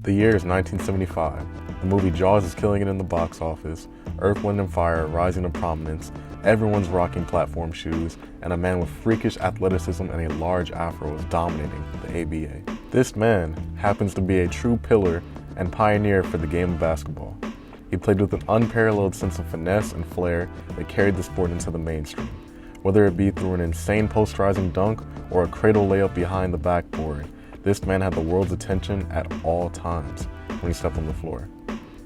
The year is 1975. The movie Jaws is killing it in the box office. Earth, Wind & Fire are rising to prominence. Everyone's rocking platform shoes, and a man with freakish athleticism and a large afro is dominating the ABA. This man happens to be a true pillar and pioneer for the game of basketball. He played with an unparalleled sense of finesse and flair that carried the sport into the mainstream. Whether it be through an insane posterizing dunk or a cradle layup behind the backboard, this man had the world's attention at all times when he stepped on the floor.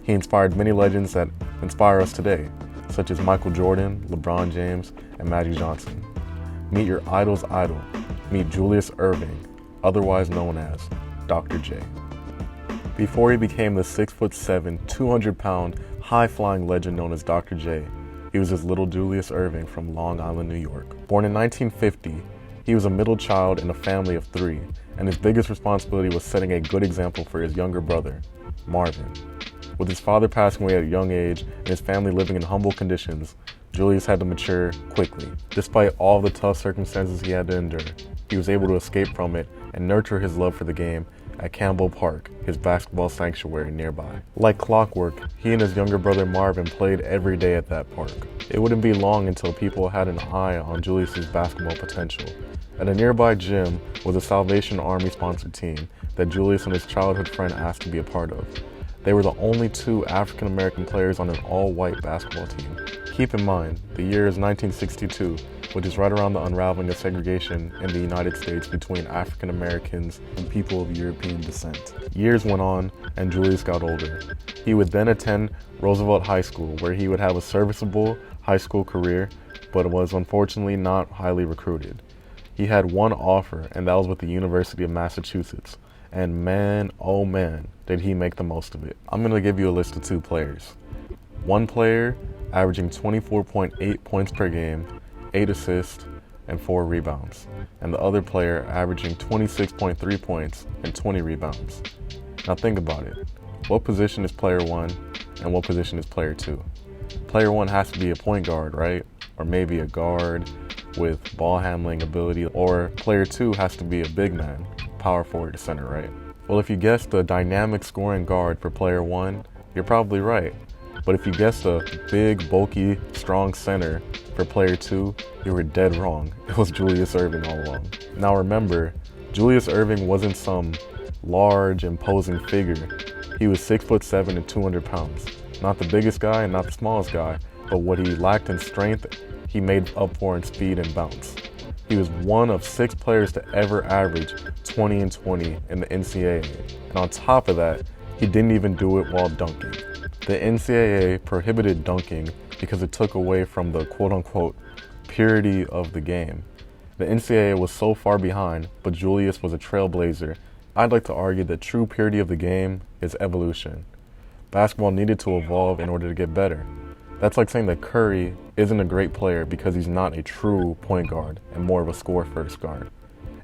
He inspired many legends that inspire us today, such as Michael Jordan, LeBron James, and Magic Johnson. Meet your idol's idol. Meet Julius Erving, otherwise known as Dr. J. Before he became the 6'7", 200-pound, high-flying legend known as Dr. J, he was just little Julius Erving from Long Island, New York. Born in 1950, he was a middle child in a family of 3, and his biggest responsibility was setting a good example for his younger brother, Marvin. With his father passing away at a young age and his family living in humble conditions, Julius had to mature quickly. Despite all the tough circumstances he had to endure, he was able to escape from it and nurture his love for the game at Campbell Park, his basketball sanctuary nearby. Like clockwork, he and his younger brother Marvin played every day at that park. It wouldn't be long until people had an eye on Julius's basketball potential. At a nearby gym was a Salvation Army sponsored team that Julius and his childhood friend asked to be a part of. They were the only 2 African American players on an all-white basketball team. Keep in mind, the year is 1962, which is right around the unraveling of segregation in the United States between African Americans and people of European descent. Years went on, and Julius got older. He would then attend Roosevelt High School, where he would have a serviceable high school career, but was unfortunately not highly recruited. He had one offer, and that was with the University of Massachusetts. And man, oh man, did he make the most of it. I'm going to give you a list of 2 players. One player averaging 24.8 points per game, 8 assists, and 4 rebounds. And the other player averaging 26.3 points and 20 rebounds. Now think about it. What position is player 1 and what position is player 2? Player 1 has to be a point guard, right? Or maybe a guard with ball handling ability, or player 2 has to be a big man, power forward to center, right? Well, if you guessed the dynamic scoring guard for player 1, you're probably right. But if you guessed a big, bulky, strong center for player 2, you were dead wrong. It was Julius Erving all along. Now remember, Julius Erving wasn't some large, imposing figure. He was 6'7" and 200 pounds. Not the biggest guy and not the smallest guy, but what he lacked in strength, he made up for in speed and bounce. He was one of 6 players to ever average 20 and 20 in the NCAA. And on top of that, he didn't even do it while dunking. The NCAA prohibited dunking because it took away from the quote-unquote purity of the game. The NCAA was so far behind, but Julius was a trailblazer. I'd like to argue that true purity of the game is evolution. Basketball needed to evolve in order to get better. That's like saying that Curry isn't a great player because he's not a true point guard and more of a score-first guard.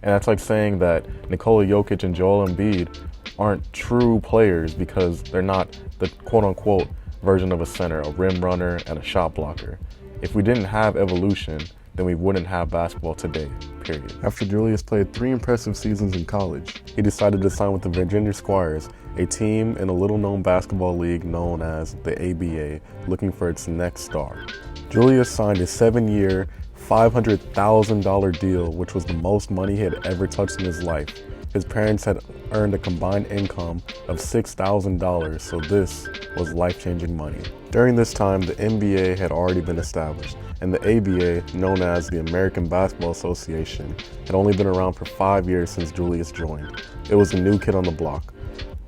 And that's like saying that Nikola Jokic and Joel Embiid aren't true players because they're not the quote-unquote version of a center, a rim runner, and a shot blocker. If we didn't have evolution, then we wouldn't have basketball today, period. After Julius played 3 impressive seasons in college, he decided to sign with the Virginia Squires, a team in a little-known basketball league known as the ABA, looking for its next star. Julius signed a 7-year, $500,000 deal, which was the most money he had ever touched in his life. His parents had earned a combined income of $6,000, so this was life-changing money. During this time, the NBA had already been established, and the ABA, known as the American Basketball Association, had only been around for 5 years since Julius joined. It was a new kid on the block,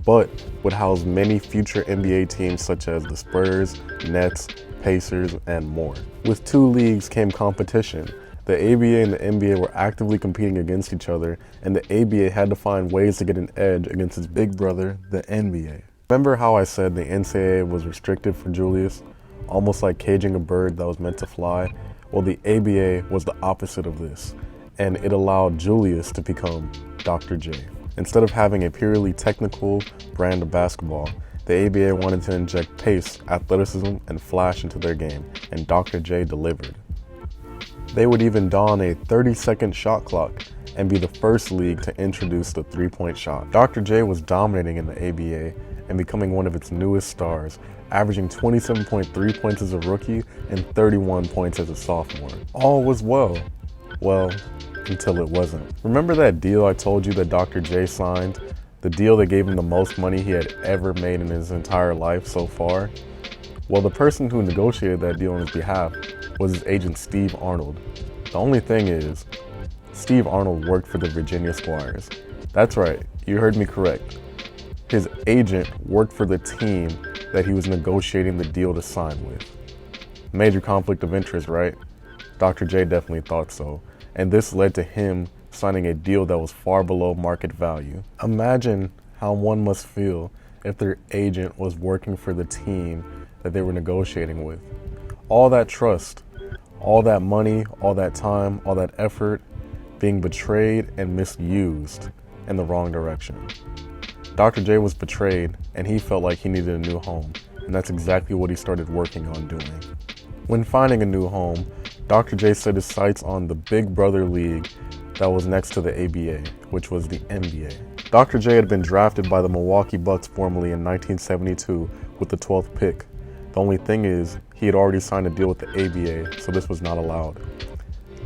but would house many future NBA teams such as the Spurs, Nets, Pacers, and more. With 2 leagues came competition. The ABA and the NBA were actively competing against each other, and the ABA had to find ways to get an edge against its big brother, the NBA. Remember how I said the NCAA was restricted for Julius? Almost like caging a bird that was meant to fly? Well, the ABA was the opposite of this, and it allowed Julius to become Dr. J. Instead of having a purely technical brand of basketball, the ABA wanted to inject pace, athleticism, and flash into their game, and Dr. J delivered. They would even don a 30-second shot clock and be the first league to introduce the three-point shot. Dr. J was dominating in the ABA and becoming one of its newest stars, averaging 27.3 points as a rookie and 31 points as a sophomore. All was well. Well, until it wasn't. Remember that deal I told you that Dr. J signed? The deal that gave him the most money he had ever made in his entire life so far? Well, the person who negotiated that deal on his behalf was his agent Steve Arnold. The only thing is, Steve Arnold worked for the Virginia Squires. That's right, you heard me correct. His agent worked for the team that he was negotiating the deal to sign with. Major conflict of interest, right? Dr. J definitely thought so, and this led to him signing a deal that was far below market value. Imagine how one must feel if their agent was working for the team that they were negotiating with. All that trust, all that money, all that time, all that effort being betrayed and misused in the wrong direction. Dr. J was betrayed and he felt like he needed a new home, and that's exactly what he started working on doing. When finding a new home, Dr. J set his sights on the Big Brother League that was next to the ABA, which was the NBA. Dr. J had been drafted by the Milwaukee Bucks formally in 1972 with the 12th pick. The only thing is, he had already signed a deal with the ABA, so this was not allowed.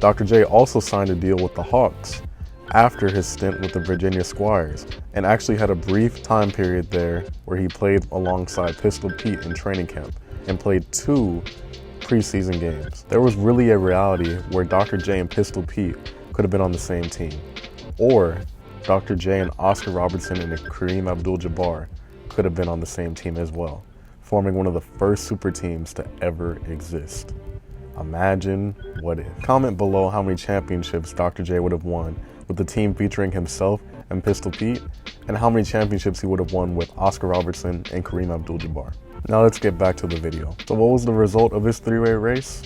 Dr. J also signed a deal with the Hawks after his stint with the Virginia Squires, and actually had a brief time period there where he played alongside Pistol Pete in training camp and played 2 preseason games. There was really a reality where Dr. J and Pistol Pete could have been on the same team, or Dr. J and Oscar Robertson and Kareem Abdul-Jabbar could have been on the same team as well, forming one of the first super teams to ever exist. Imagine what if. Comment below how many championships Dr. J would have won with the team featuring himself and Pistol Pete, and how many championships he would have won with Oscar Robertson and Kareem Abdul-Jabbar. Now let's get back to the video. So what was the result of this 3-way race?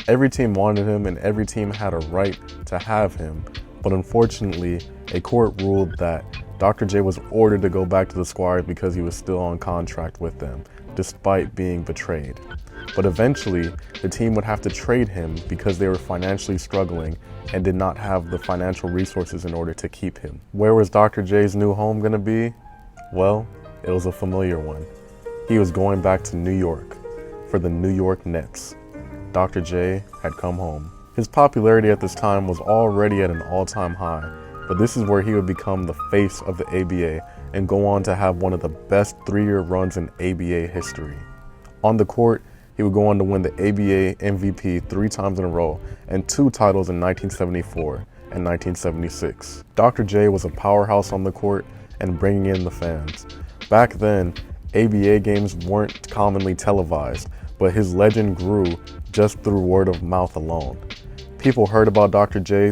Every team wanted him and every team had a right to have him, but unfortunately, a court ruled that Dr. J was ordered to go back to the Squires because he was still on contract with them, despite being betrayed. But eventually, the team would have to trade him because they were financially struggling and did not have the financial resources in order to keep him. Where was Dr. J's new home gonna be? Well, it was a familiar one. He was going back to New York for the New York Nets. Dr. J had come home. His popularity at this time was already at an all-time high, but this is where he would become the face of the ABA and go on to have one of the best 3-year runs in ABA history. On the court, he would go on to win the ABA MVP 3 times in a row and 2 titles in 1974 and 1976. Dr. J was a powerhouse on the court and bringing in the fans. Back then, ABA games weren't commonly televised, but his legend grew just through word of mouth alone. People heard about Dr. J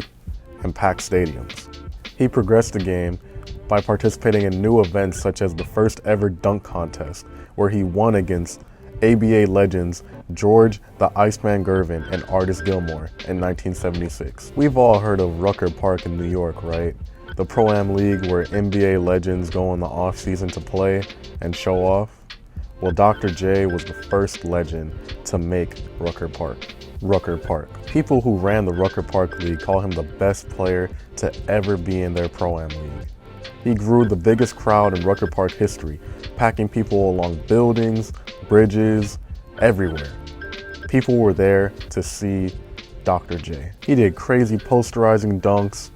and packed stadiums. He progressed the game by participating in new events such as the first ever dunk contest, where he won against ABA legends George the Iceman Gervin and Artis Gilmore in 1976. We've all heard of Rucker Park in New York, right? The Pro-Am League where NBA legends go in the off-season to play and show off. Well, Dr. J was the first legend to make Rucker Park. Rucker Park. People who ran the Rucker Park League call him the best player to ever be in their Pro-Am League. He grew the biggest crowd in Rucker Park history, packing people along buildings, bridges, everywhere. People were there to see Dr. J. He did crazy posterizing dunks,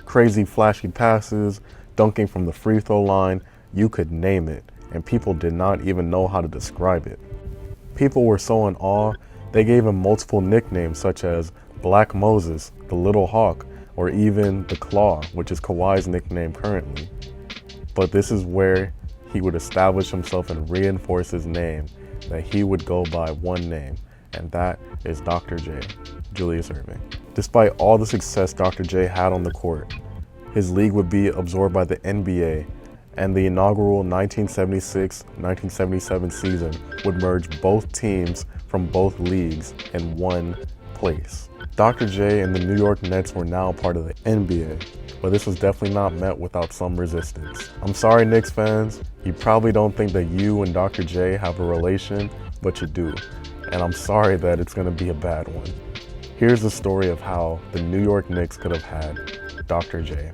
crazy flashy passes, dunking from the free throw line, you could name it, and people did not even know how to describe it. People were so in awe, they gave him multiple nicknames such as Black Moses, the Little Hawk, or even the Claw, which is Kawhi's nickname currently. But this is where he would establish himself and reinforce his name, that he would go by one name, and that is Dr. J, Julius Erving. Despite all the success Dr. J had on the court, his league would be absorbed by the NBA, and the inaugural 1976-1977 season would merge both teams from both leagues in one place. Dr. J and the New York Nets were now part of the NBA, but this was definitely not met without some resistance. I'm sorry, Knicks fans, you probably don't think that you and Dr. J have a relation, but you do, and I'm sorry that it's gonna be a bad one. Here's the story of how the New York Knicks could have had Dr. J.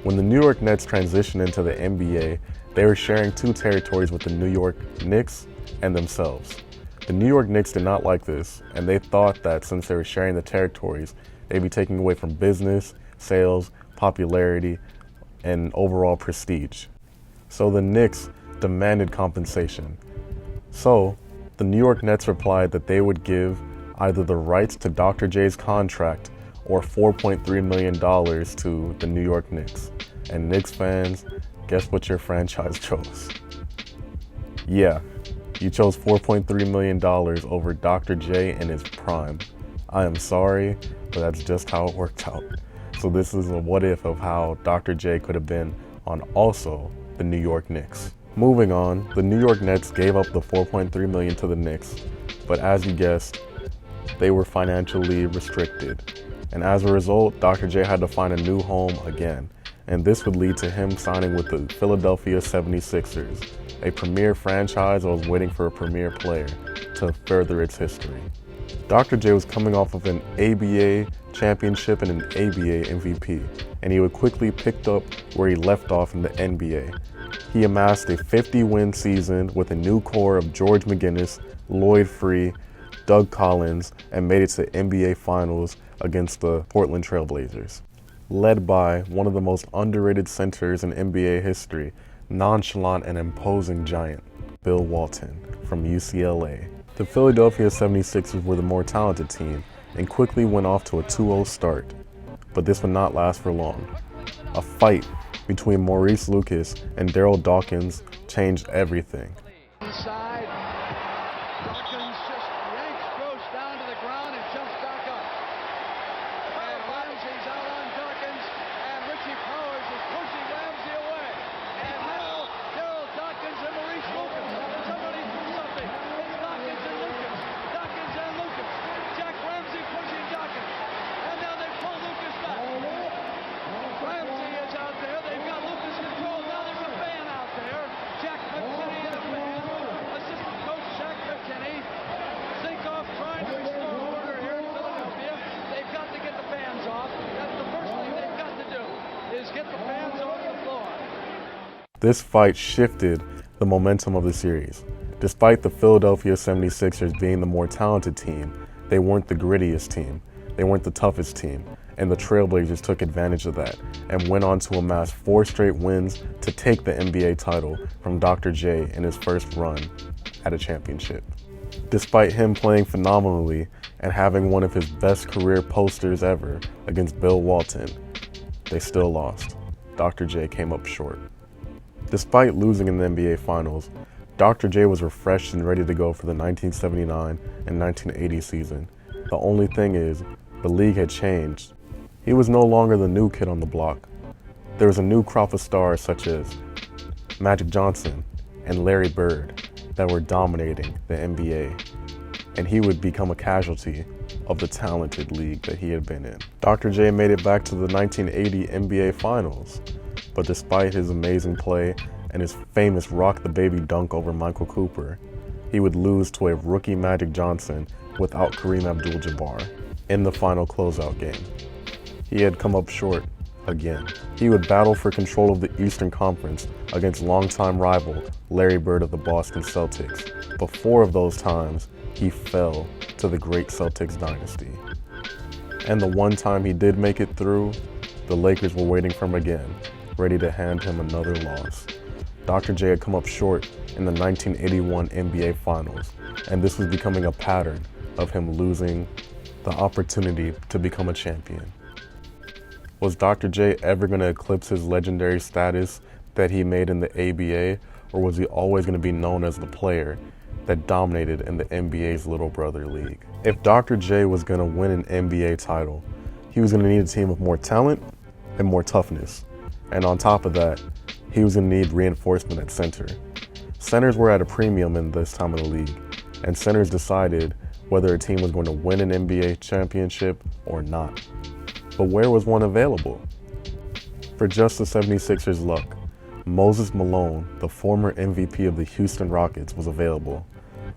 When the New York Nets transitioned into the NBA, they were sharing two territories with the New York Knicks and themselves. The New York Knicks did not like this, and they thought that since they were sharing the territories, they'd be taking away from business, sales, popularity, and overall prestige. So the Knicks demanded compensation. So the New York Nets replied that they would give either the rights to Dr. J's contract or $4.3 million to the New York Knicks. And Knicks fans, guess what your franchise chose? Yeah, you chose $4.3 million over Dr. J in his prime. I am sorry, but that's just how it worked out. So this is a what if of how Dr. J could have been on also the New York Knicks. Moving on, the New York Nets gave up the $4.3 million to the Knicks, but as you guessed, they were financially restricted. And as a result, Dr. J had to find a new home again. And this would lead to him signing with the Philadelphia 76ers, a premier franchise that was waiting for a premier player to further its history. Dr. J was coming off of an ABA championship and an ABA MVP, and he would quickly pick up where he left off in the NBA. He amassed a 50-win season with a new core of George McGinnis, Lloyd Free, Doug Collins, and made it to the NBA Finals against the Portland Trail Blazers. Led by one of the most underrated centers in NBA history, nonchalant and imposing giant, Bill Walton from UCLA. The Philadelphia 76ers were the more talented team and quickly went off to a 2-0 start. But this would not last for long. A fight between Maurice Lucas and Daryl Dawkins changed everything. Inside, Dawkins just yanks Gross down to the ground and jumps back up. And Ramsey's out on Dawkins, and Richie Powers is pushing Ramsey away. And now, Daryl Dawkins and Maurice Lucas. Somebody do something. It's Dawkins and Lucas. Dawkins and Lucas. Jack Ramsey pushing Dawkins. And now they pull Lucas back. Ramsey is out there. They've got Lucas controlled. Now there's a fan out there. Jack McKinney and a fan. Assistant coach Jack McKinney. Zinkoff trying to restore order here in Philadelphia. They've got to get the fans off. That's the first thing they've got to do, is get the fans off the floor. This fight shifted the momentum of the series. Despite the Philadelphia 76ers being the more talented team, they weren't the grittiest team. They weren't the toughest team. And the Trailblazers took advantage of that and went on to amass 4 straight wins to take the NBA title from Dr. J in his first run at a championship. Despite him playing phenomenally and having one of his best career posters ever against Bill Walton, they still lost. Dr. J came up short. Despite losing in the NBA Finals, Dr. J was refreshed and ready to go for the 1979 and 1980 season. The only thing is, the league had changed. He was no longer the new kid on the block. There was a new crop of stars such as Magic Johnson and Larry Bird that were dominating the NBA, and he would become a casualty of the talented league that he had been in. Dr. J made it back to the 1980 NBA Finals, but despite his amazing play and his famous rock the baby dunk over Michael Cooper, he would lose to a rookie Magic Johnson without Kareem Abdul-Jabbar in the final closeout game. He had come up short again. He would battle for control of the Eastern Conference against longtime rival Larry Bird of the Boston Celtics. But 4 of those times, he fell to the great Celtics dynasty. And the one time he did make it through, the Lakers were waiting for him again, ready to hand him another loss. Dr. J had come up short in the 1981 NBA Finals, and this was becoming a pattern of him losing the opportunity to become a champion. Was Dr. J ever going to eclipse his legendary status that he made in the ABA, or was he always going to be known as the player that dominated in the NBA's little brother league? If Dr. J was going to win an NBA title, he was going to need a team with more talent and more toughness. And on top of that, he was going to need reinforcement at center. Centers were at a premium in this time of the league, and centers decided whether a team was going to win an NBA championship or not. But where was one available? For just the 76ers' luck, Moses Malone, the former MVP of the Houston Rockets, was available.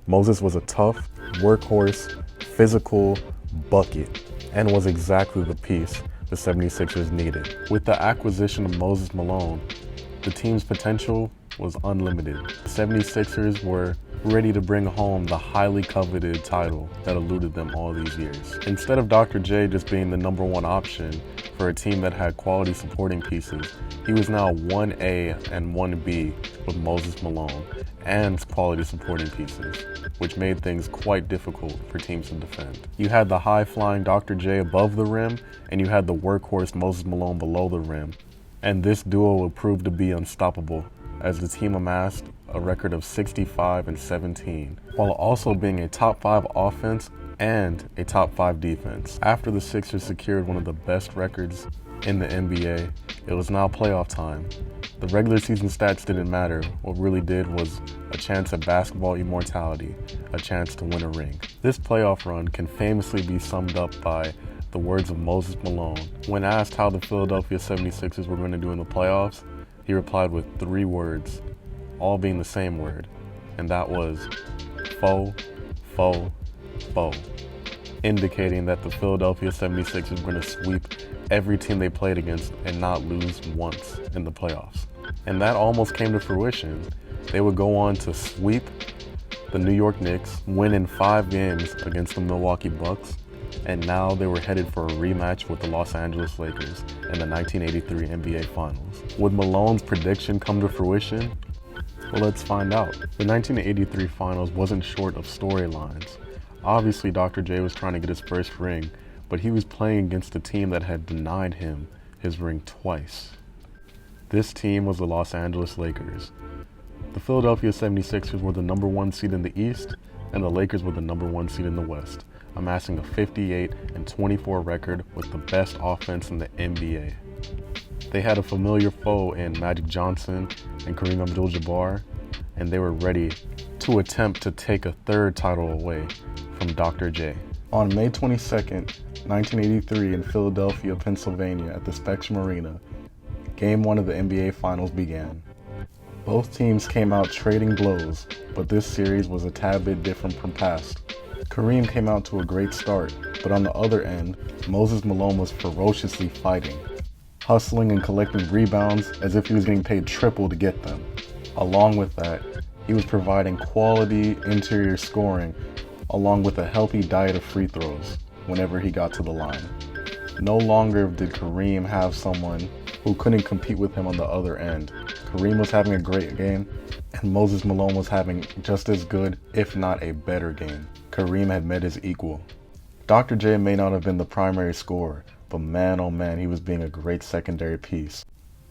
Moses was a tough, workhorse, physical bucket, and was exactly the piece the 76ers needed. With the acquisition of Moses Malone, the team's potential was unlimited. The 76ers were ready to bring home the highly coveted title that eluded them all these years. Instead of Dr. J just being the #1 option for a team that had quality supporting pieces, he was now 1A and 1B with Moses Malone and quality supporting pieces, which made things quite difficult for teams to defend. You had the high-flying Dr. J above the rim, and you had the workhorse Moses Malone below the rim, and this duo would prove to be unstoppable as the team amassed a record of 65-17, while also being a top 5 offense and a top 5 defense. After the Sixers secured one of the best records in the NBA, it was now playoff time. The regular season stats didn't matter. What really did was a chance at basketball immortality, a chance to win a ring. This playoff run can famously be summed up by the words of Moses Malone. When asked how the Philadelphia 76ers were going to do in the playoffs, he replied with 3 words, all being the same word, and that was foe, foe, foe, indicating that the Philadelphia 76ers were going to sweep every team they played against and not lose once in the playoffs. And that almost came to fruition. They would go on to sweep the New York Knicks, win in 5 games against the Milwaukee Bucks, and now they were headed for a rematch with the Los Angeles Lakers in the 1983 NBA Finals. Would Malone's prediction come to fruition? Well, let's find out. The 1983 Finals wasn't short of storylines. Obviously, Dr. J was trying to get his first ring, but he was playing against a team that had denied him his ring twice. This team was the Los Angeles Lakers. The Philadelphia 76ers were the #1 seed in the East, and the Lakers were the #1 seed in the West, amassing a 58-24 record with the best offense in the NBA. They had a familiar foe in Magic Johnson and Kareem Abdul-Jabbar, and they were ready to attempt to take a 3rd title away from Dr. J. On May 22nd, 1983 in Philadelphia, Pennsylvania at the Spectrum Arena, Game 1 of the NBA Finals began. Both teams came out trading blows, but this series was a tad bit different from past. Kareem came out to a great start, but on the other end, Moses Malone was ferociously fighting, hustling and collecting rebounds as if he was getting paid triple to get them. Along with that, he was providing quality interior scoring along with a healthy diet of free throws whenever he got to the line. No longer did Kareem have someone who couldn't compete with him on the other end. Kareem was having a great game, and Moses Malone was having just as good, if not a better game. Kareem had met his equal. Dr. J may not have been the primary scorer, but man oh man, he was being a great secondary piece.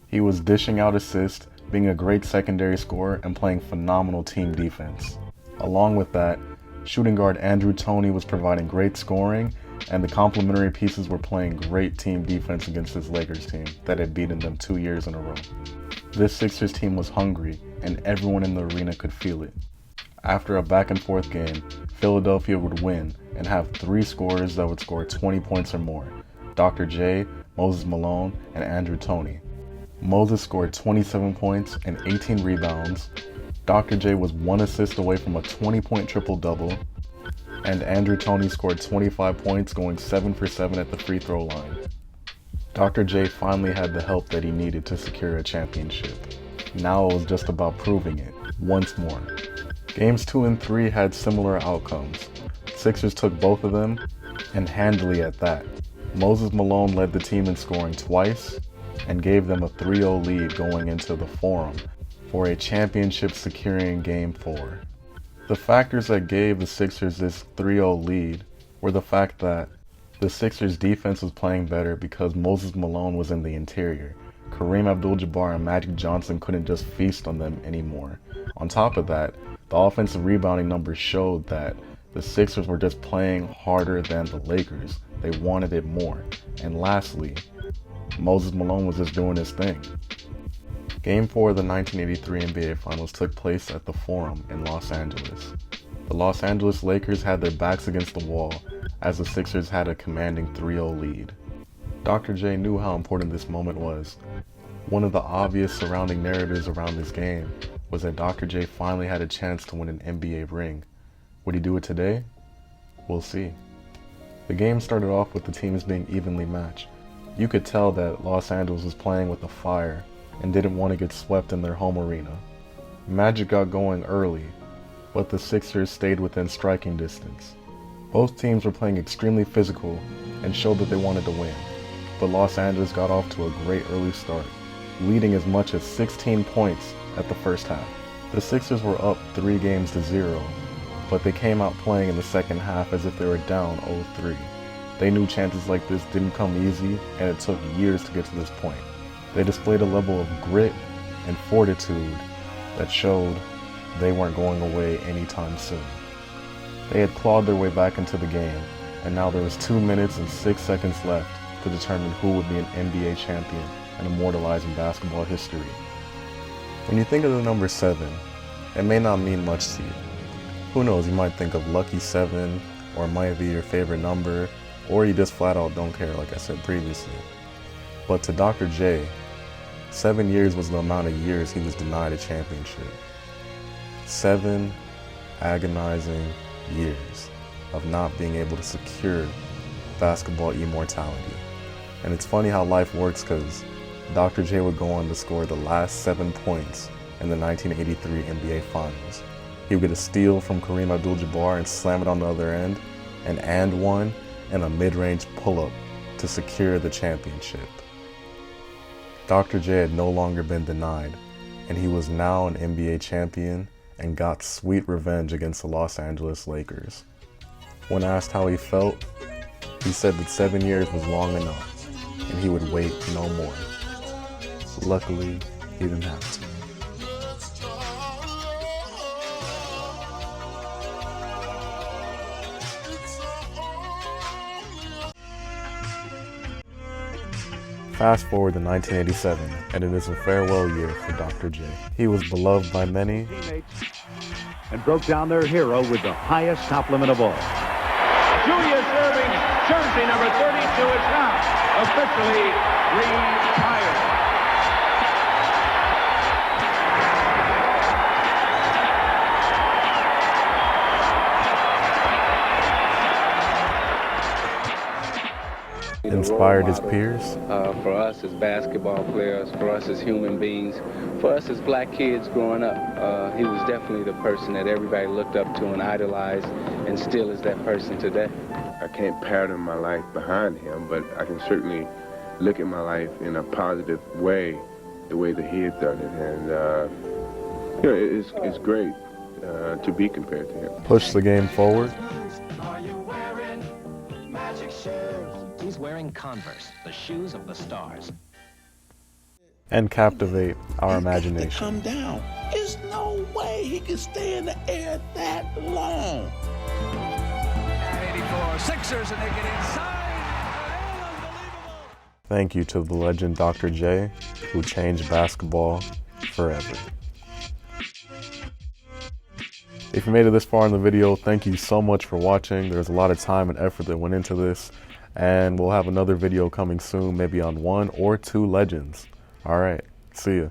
He was dishing out assists, being a great secondary scorer, and playing phenomenal team defense. Along with that, shooting guard Andrew Toney was providing great scoring, and the complementary pieces were playing great team defense against this Lakers team that had beaten them 2 years in a row. This Sixers team was hungry, and everyone in the arena could feel it. After a back-and-forth game, Philadelphia would win and have 3 scorers that would score 20 points or more: Dr. J, Moses Malone, and Andrew Toney. Moses scored 27 points and 18 rebounds. Dr. J was 1 assist away from a 20-point triple-double, and Andrew Toney scored 25 points, going 7 for 7 at the free throw line. Dr. J finally had the help that he needed to secure a championship. Now it was just about proving it once more. Games 2 and 3 had similar outcomes. Sixers took both of them, and handily at that. Moses Malone led the team in scoring twice and gave them a 3-0 lead going into the Forum for a championship securing Game 4. The factors that gave the Sixers this 3-0 lead were the fact that the Sixers defense was playing better because Moses Malone was in the interior. Kareem Abdul-Jabbar and Magic Johnson couldn't just feast on them anymore. On top of that, the offensive rebounding numbers showed that the Sixers were just playing harder than the Lakers. They wanted it more. And lastly, Moses Malone was just doing his thing. Game 4 of the 1983 NBA Finals took place at the Forum in Los Angeles. The Los Angeles Lakers had their backs against the wall as the Sixers had a commanding 3-0 lead. Dr. J knew how important this moment was. One of the obvious surrounding narratives around this game was that Dr. J finally had a chance to win an NBA ring. Would he do it today? We'll see. The game started off with the teams being evenly matched. You could tell that Los Angeles was playing with a fire and didn't want to get swept in their home arena. Magic got going early, but the Sixers stayed within striking distance. Both teams were playing extremely physical and showed that they wanted to win, but Los Angeles got off to a great early start, leading as much as 16 points at the first half. The Sixers were up 3-0, but they came out playing in the second half as if they were down 0-3. They knew chances like this didn't come easy, and it took years to get to this point. They displayed a level of grit and fortitude that showed they weren't going away anytime soon. They had clawed their way back into the game, and now there was 2 minutes and 6 seconds left to determine who would be an NBA champion and immortalized in basketball history. When you think of the number 7, it may not mean much to you. Who knows, you might think of Lucky 7, or it might be your favorite number, or you just flat out don't care like I said previously. But to Dr. J, 7 years was the amount of years he was denied a championship. 7 agonizing years of not being able to secure basketball immortality. And it's funny how life works, because Dr. J would go on to score the last 7 points in the 1983 NBA Finals. He would get a steal from Kareem Abdul-Jabbar and slam it on the other end, and one, and a mid-range pull-up to secure the championship. Dr. J had no longer been denied, and he was now an NBA champion and got sweet revenge against the Los Angeles Lakers. When asked how he felt, he said that 7 years was long enough, and he would wait no more. Luckily, he didn't have to. Fast forward to 1987, and it is a farewell year for Dr. J. He was beloved by many, and broke down their hero with the highest compliment of all. Julius Erving's jersey number 32 is now officially retired. inspired his peers. For us as basketball players, for us as human beings, for us as black kids growing up, he was definitely the person that everybody looked up to and idolized, and still is that person today. I can't pattern my life behind him, but I can certainly look at my life in a positive way, the way that he had done it, and you know, it's great to be compared to him. Push the game forward. Are you wearing magic shoes? He's wearing Converse, the shoes of the stars. And captivate our He imagination. come down. There's no way he can stay in the air that long. 84 Sixers, and they get inside. Unbelievable. Thank you to the legend Dr. J, who changed basketball forever. If you made it this far in the video, thank you so much for watching. There's a lot of time and effort that went into this, and we'll have another video coming soon, maybe on 1 or 2 legends. All right, see ya.